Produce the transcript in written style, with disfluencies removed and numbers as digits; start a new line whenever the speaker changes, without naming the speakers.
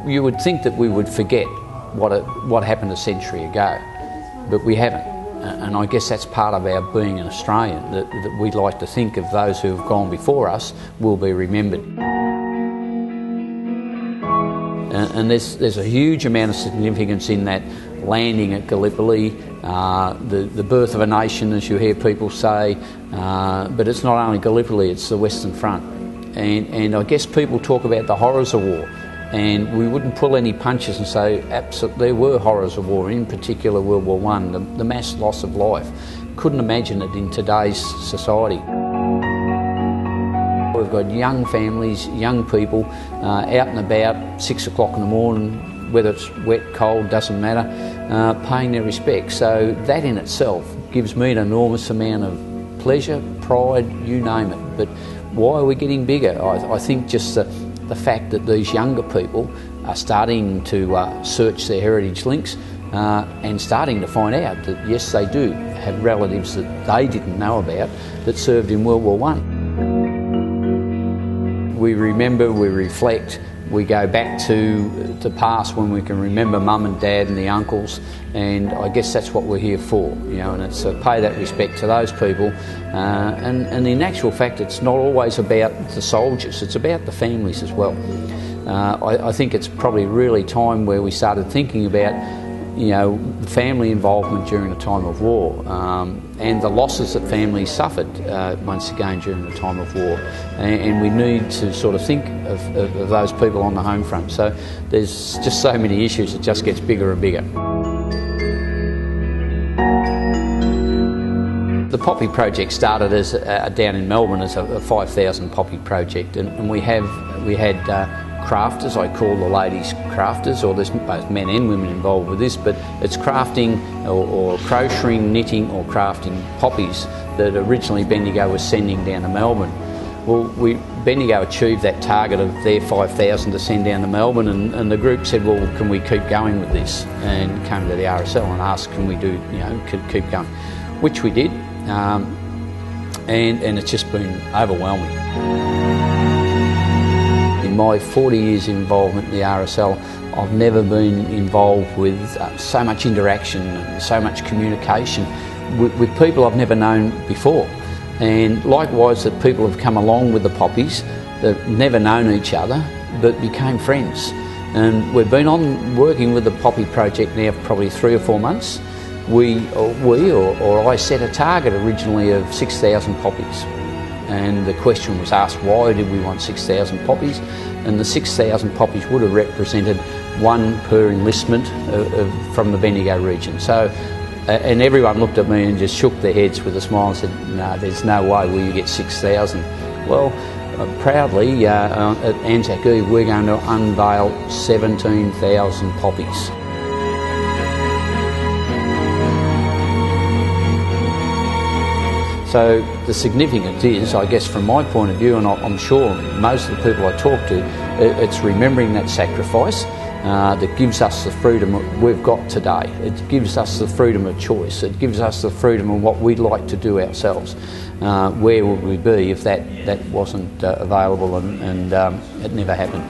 You would think that we would forget what happened a century ago, but we haven't. And I guess that's part of our being an Australian, that we like to think of those who have gone before us will be remembered. And there's a huge amount of significance in that landing at Gallipoli, the birth of a nation, as you hear people say, but it's not only Gallipoli, it's the Western Front. And I guess people talk about the horrors of war, and we wouldn't pull any punches and say absolutely there were horrors of war, in particular World War I, the mass loss of life. Couldn't imagine it in today's society. We've got young families, young people out and about, 6 o'clock in the morning, whether it's wet, cold, doesn't matter, paying their respects. So that in itself gives me an enormous amount of pleasure, pride, you name it. But why are we getting bigger? I think just the fact that these younger people are starting to search their heritage links and starting to find out that yes, they do have relatives that they didn't know about that served in World War I. We remember, we reflect, we go back to the past when we can remember mum and dad and the uncles, and I guess that's what we're here for, you know, and it's pay that respect to those people. And in actual fact, it's not always about the soldiers, it's about the families as well. I think it's probably really time where we started thinking about, you know, family involvement during a time of war, and the losses that families suffered once again during the time of war, and we need to sort of think of those people on the home front. So there's just so many issues, it just gets bigger and bigger. The Poppy project started as down in Melbourne as a 5,000 poppy project, and we had crafters. I call the ladies crafters, or there's both men and women involved with this, but it's crafting or crocheting, knitting or crafting poppies that originally Bendigo was sending down to Melbourne. Well, Bendigo achieved that target of their 5,000 to send down to Melbourne, and the group said, well, can we keep going with this? And came to the RSL and asked, can we do, you know, keep going? Which we did, and it's just been overwhelming. In my 40 years involvement in the RSL, I've never been involved with so much interaction and so much communication with people I've never known before. And likewise, that people have come along with the poppies that have never known each other but became friends. And we've been on working with the Poppy project now for probably 3 or 4 months. I set a target originally of 6,000 poppies. And the question was asked, why did we want 6,000 poppies? And the 6,000 poppies would have represented 1 per enlistment from the Bendigo region. So, and everyone looked at me and just shook their heads with a smile and said, no, there's no way will you get 6,000. Well, proudly at ANZAC Eve, we're going to unveil 17,000 poppies. So the significance is, I guess from my point of view, and I'm sure most of the people I talk to, it's remembering that sacrifice that gives us the freedom we've got today. It gives us the freedom of choice. It gives us the freedom of what we'd like to do ourselves. Where would we be if that wasn't available and it never happened?